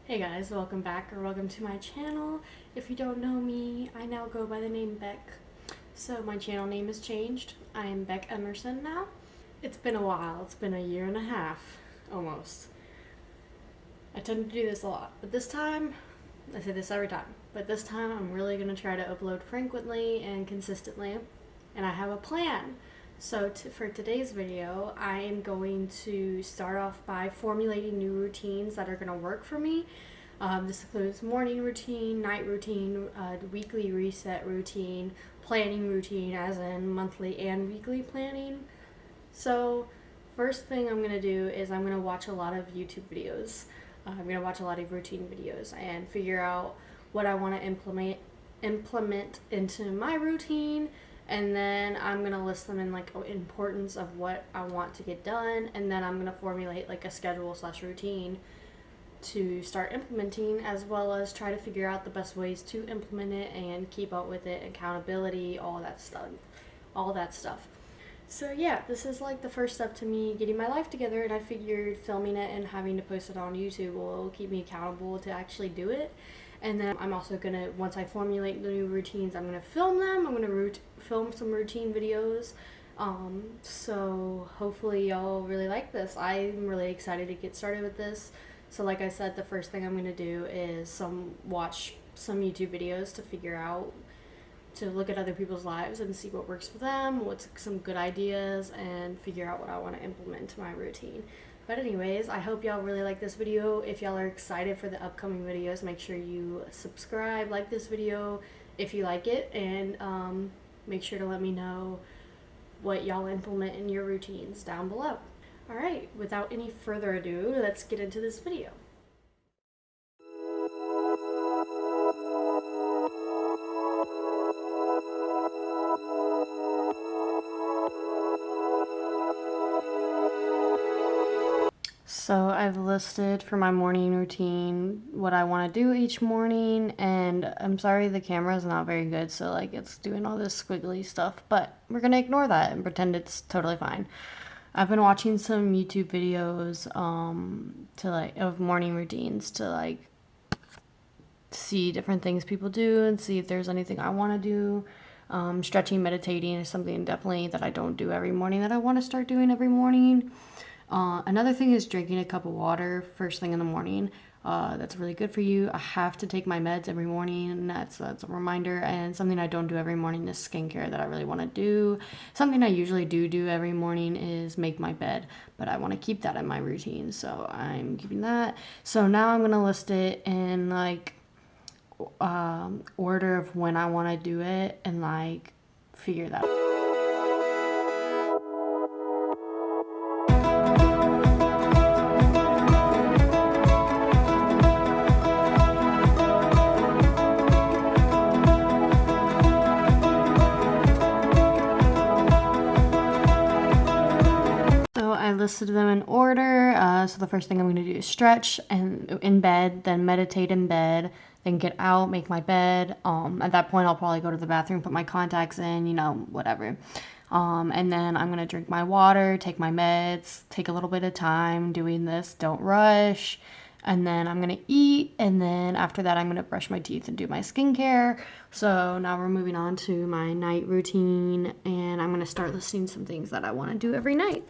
Hey guys, welcome back or welcome to my channel. If you don't know me, I now go by the name Beck. So my channel name has changed. I am Beck Emerson now. It's been a while. It's been a year and a half, almost. I tend to do this a lot, but this time, I say this every time, but this time I'm really going to try to upload frequently and consistently, and I have a plan. So for today's video, I am going to start off by formulating new routines that are going to work for me. This includes morning routine, night routine, weekly reset routine, planning routine, as in monthly and weekly planning. So first thing I'm going to do is I'm going to watch a lot of YouTube videos. I'm going to watch a lot of routine videos and figure out what I want to implement into my routine, and then I'm going to list them in like importance of what I want to get done, and then I'm going to formulate like a schedule slash routine to start implementing, as well as try to figure out the best ways to implement it and keep up with it, accountability, all that stuff. So yeah, this is like the first step to me getting my life together, and I figured filming it and having to post it on YouTube will keep me accountable to actually do it. And then I'm also gonna, once I formulate the new routines, I'm gonna film them. I'm gonna film some routine videos. So hopefully y'all really like this. I'm really excited to get started with this. So like I said, the first thing I'm gonna do is watch some YouTube videos to figure out, to look at other people's lives and see what works for them, what's some good ideas, and figure out what I want to implement to my routine. But anyways, I hope y'all really like this video. If y'all are excited for the upcoming videos, make sure you subscribe, like this video if you like it, and make sure to let me know what y'all implement in your routines down below. Alright, without any further ado, let's get into this video. So I've listed for my morning routine what I want to do each morning, and I'm sorry the camera is not very good, so like it's doing all this squiggly stuff, but we're gonna ignore that and pretend it's totally fine. I've been watching some YouTube videos to like of morning routines to like see different things people do and see if there's anything I want to do. Stretching, meditating is something definitely that I don't do every morning that I want to start doing every morning. Another thing is drinking a cup of water first thing in the morning. That's really good for you. I have to take my meds every morning, and that's a reminder. And something I don't do every morning is skincare that I really want to do. Something I usually do every morning is make my bed, but I want to keep that in my routine, so I'm keeping that. So now I'm gonna list it in like order of when I want to do it, and like figure that out. I listed them in order. So the first thing I'm going to do is stretch and in bed, then meditate in bed, then get out, make my bed. At that point, I'll probably go to the bathroom, put my contacts in, whatever. And then I'm going to drink my water, take my meds, take a little bit of time doing this. Don't rush. And then I'm going to eat, and then after that I'm going to brush my teeth and do my skincare. So now we're moving on to my night routine, and I'm going to start listing some things that I want to do every night.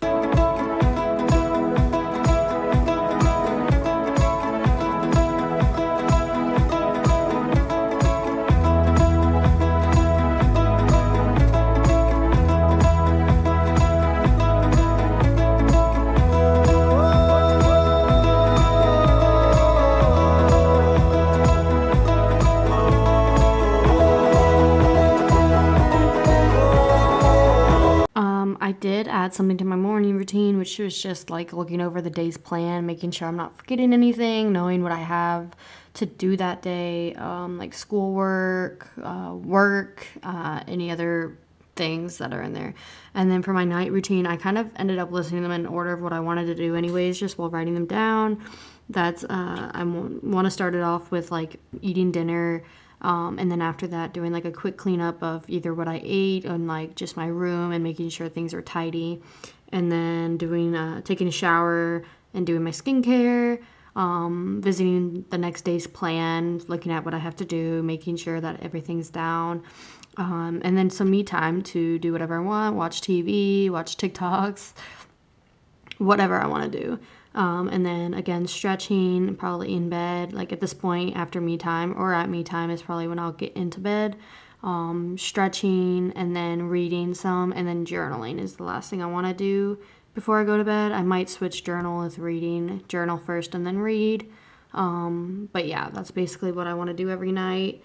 I did add something to my morning routine, which was just like looking over the day's plan, making sure I'm not forgetting anything, knowing what I have to do that day, like schoolwork, work, any other things that are in there. And then for my night routine, I kind of ended up listing them in order of what I wanted to do anyways, just while writing them down. That's I want to start it off with like eating dinner, and then after that doing like a quick cleanup of either what I ate and like just my room and making sure things are tidy, and then doing taking a shower and doing my skincare, visiting the next day's plan, looking at what I have to do, making sure that everything's down. And then some me time to do whatever I want, watch TV, watch TikToks, whatever I want to do. And then again, stretching, probably in bed. Like at this point, after me time or at me time is probably when I'll get into bed. Stretching and then reading some, and then journaling is the last thing I want to do before I go to bed. I might switch journal with reading, journal first and then read. But yeah, that's basically what I want to do every night.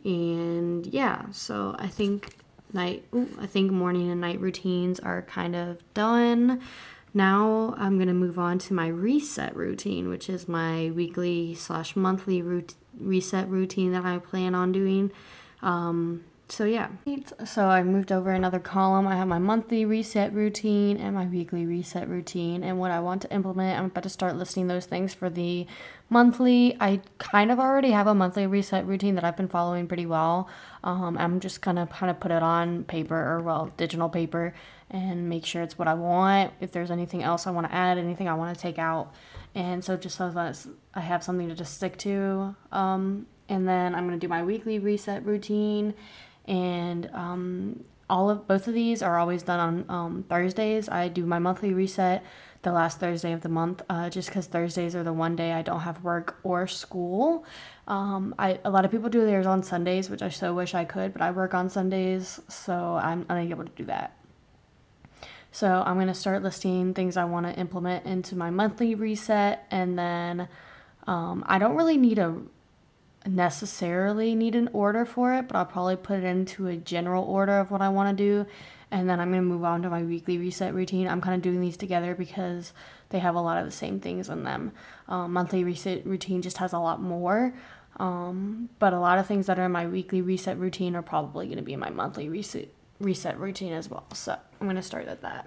And yeah, so I think morning and night routines are kind of done. Now I'm going to move on to my reset routine, which is my weekly / monthly reset routine that I plan on doing. So yeah, so I moved over another column. I have my monthly reset routine and my weekly reset routine, and what I want to implement. I'm about to start listing those things for the monthly. I kind of already have a monthly reset routine that I've been following pretty well. I'm just gonna kind of put it on paper, or digital paper, and make sure it's what I want. If there's anything else I want to add, anything I want to take out, and so just so that I have something to just stick to. And then I'm gonna do my weekly reset routine. And both of these are always done on Thursdays. I do my monthly reset the last Thursday of the month, just because Thursdays are the one day I don't have work or school. A lot of people do theirs on Sundays, which I so wish I could, but I work on Sundays, so I'm unable to do that. So I'm going to start listing things I want to implement into my monthly reset, and then I don't really necessarily need an order for it, but I'll probably put it into a general order of what I want to do, and then I'm going to move on to my weekly reset routine. I'm kind of doing these together because they have a lot of the same things in them. Monthly reset routine just has a lot more, but a lot of things that are in my weekly reset routine are probably going to be in my monthly reset routine as well. So I'm going to start at that.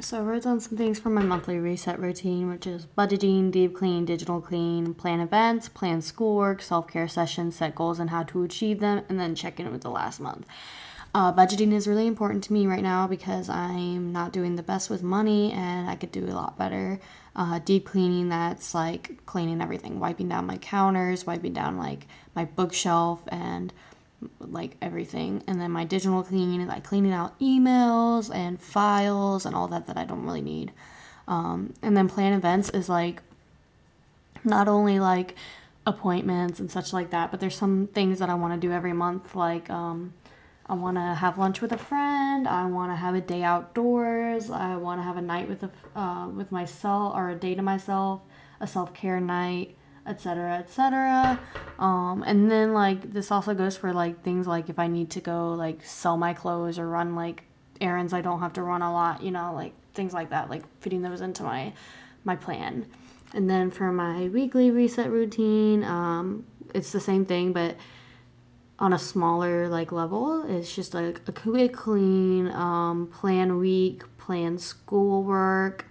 So I wrote down some things for my monthly reset routine, which is budgeting, deep clean, digital clean, plan events, plan schoolwork, self-care sessions, set goals and how to achieve them, and then check in with the last month. Budgeting is really important to me right now because I'm not doing the best with money and I could do a lot better. Deep cleaning, that's like cleaning everything, wiping down my counters, wiping down like my bookshelf and like everything. And then my digital cleaning is like cleaning out emails and files and all that I don't really need. And then plan events is like not only like appointments and such like that, but there's some things that I want to do every month, like I want to have lunch with a friend, I want to have a day outdoors, I want to have a night with myself, or a day to myself, a self-care night, etc., etc. And then like this also goes for like things like if I need to go like sell my clothes or run like errands I don't have to run a lot, like things like that, like fitting those into my plan. And then for my weekly reset routine, it's the same thing but on a smaller like level. It's just like a quick clean, plan week, plan schoolwork,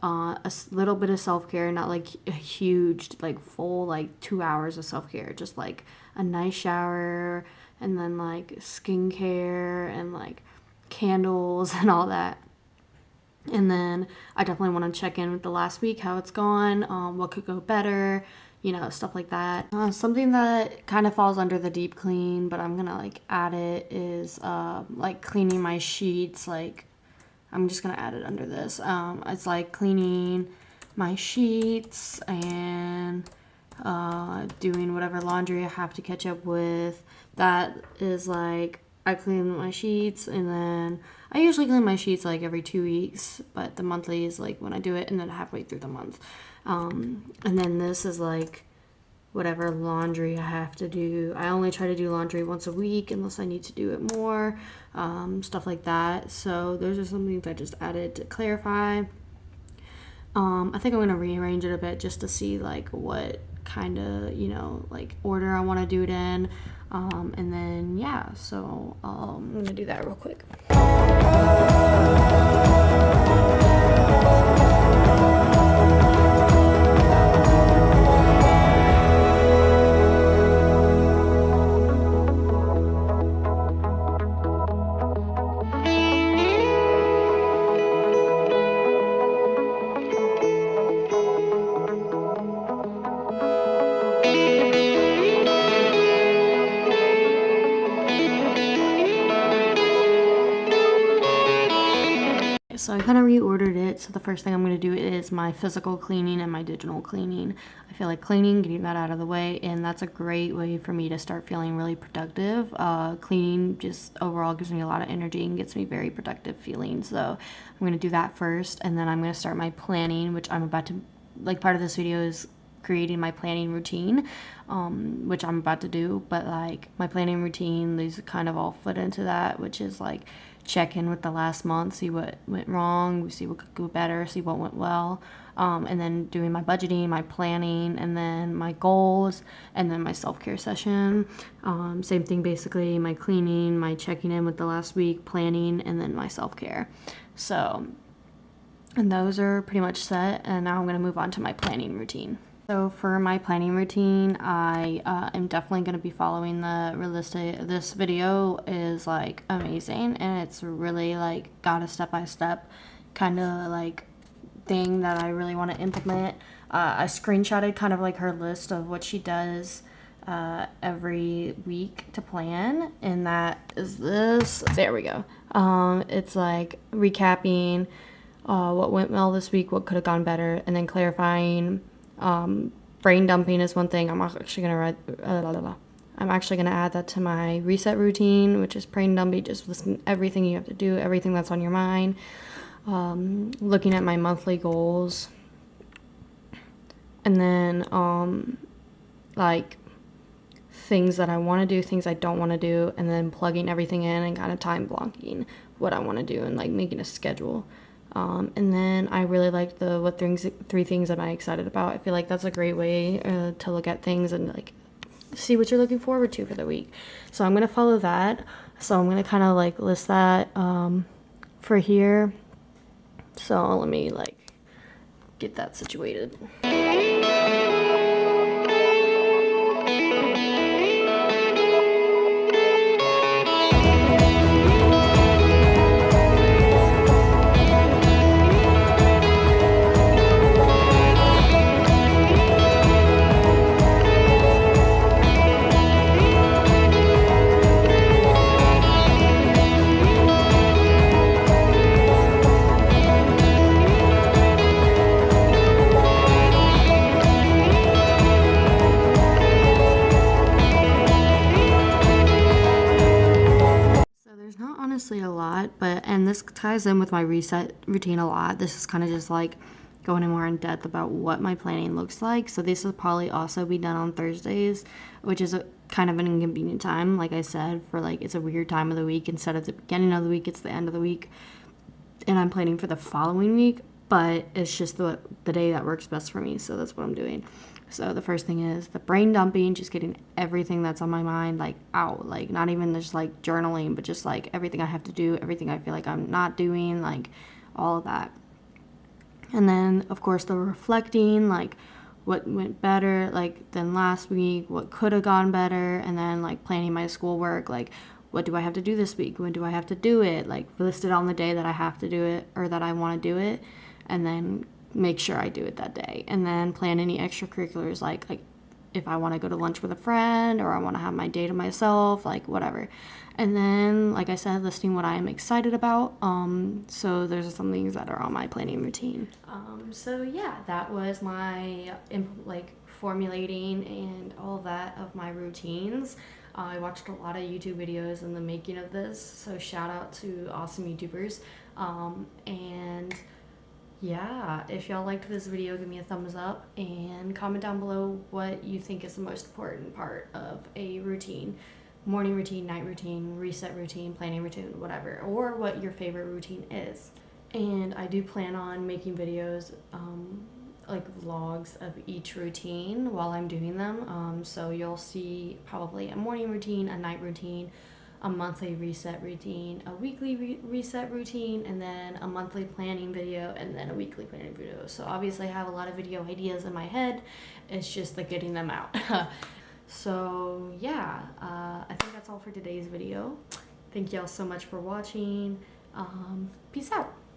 a little bit of self-care, not like a huge like full like 2 hours of self-care, just like a nice shower and then like skincare and like candles and all that. And then I definitely want to check in with the last week, how it's gone, what could go better, stuff like that. Something that kind of falls under the deep clean, but I'm gonna like add it, is like cleaning my sheets. Like I'm just gonna add it under this. It's like cleaning my sheets and doing whatever laundry I have to catch up with. That is like I clean my sheets, and then I usually clean my sheets like every 2 weeks, but the monthly is like when I do it and then halfway through the month. And then this is like whatever laundry I have to do. I only try to do laundry once a week unless I need to do it more, stuff like that. So those are some things I just added to clarify. I think I'm going to rearrange it a bit just to see like what kind of, like order I want to do it in. And then, yeah, so I'm going to do that real quick. So I kind of reordered it. So the first thing I'm going to do is my physical cleaning and my digital cleaning. I feel like cleaning, getting that out of the way, and that's a great way for me to start feeling really productive. Cleaning just overall gives me a lot of energy and gets me very productive feeling. So I'm going to do that first, and then I'm going to start my planning, which I'm about to, like, part of this video is creating my planning routine, which I'm about to do. But like my planning routine, these kind of all fit into that, which is like check in with the last month, see what went wrong, see what could go better, see what went well, and then doing my budgeting, my planning, and then my goals, and then my self-care session. Same thing basically, my cleaning, my checking in with the last week, planning, and then my self-care. So, and those are pretty much set, and now I'm going to move on to my planning routine. So for my planning routine, I am definitely going to be following the realistic. This video is like amazing, and it's really like got a step-by-step kind of like thing that I really want to implement. I screenshotted kind of like her list of what she does every week to plan, and that is this. There we go. It's like recapping what went well this week, what could have gone better, and then clarifying. Brain dumping is one thing. I'm actually gonna add that to my reset routine, which is brain dumping. Just listen everything you have to do, everything that's on your mind. Looking at my monthly goals, and then like things that I want to do, things I don't want to do, and then plugging everything in and kind of time blocking what I want to do and like making a schedule. And then I really like the three things am I excited about. I feel like that's a great way to look at things and like see what you're looking forward to for the week. So I'm going to follow that. So I'm going to kind of like list that for here. So let me like get that situated. A lot, and this ties in with my reset routine a lot. This is kind of just like going in more in depth about what my planning looks like. So this will probably also be done on Thursdays, which is a kind of an inconvenient time, like I said, for like it's a weird time of the week. Instead of the beginning of the week, it's the end of the week, and I'm planning for the following week, but it's just the day that works best for me, so that's what I'm doing. So the first thing is the brain dumping, just getting everything that's on my mind like out, like not even just like journaling, but just like everything I have to do, everything I feel like I'm not doing, like all of that. And then of course the reflecting, like what went better like than last week, what could have gone better, and then like planning my schoolwork, like what do I have to do this week, when do I have to do it, like list it on the day that I have to do it or that I want to do it, and then make sure I do it that day, and then plan any extracurriculars, like if I want to go to lunch with a friend or I want to have my day to myself, like whatever. And then like I said, listing what I am excited about. So there's some things that are on my planning routine. So yeah, that was my like formulating and all that of my routines. I watched a lot of YouTube videos in the making of this, so shout out to awesome YouTubers. And yeah, if y'all liked this video, give me a thumbs up and comment down below what you think is the most important part of a routine. Morning routine, night routine, reset routine, planning routine, whatever, or what your favorite routine is. And I do plan on making videos, like vlogs of each routine while I'm doing them. So you'll see probably a morning routine, a night routine, a monthly reset routine, a weekly reset routine, and then a monthly planning video, and then a weekly planning video. So obviously I have a lot of video ideas in my head. It's just like getting them out. So yeah, I think that's all for today's video. Thank y'all so much for watching. Peace out.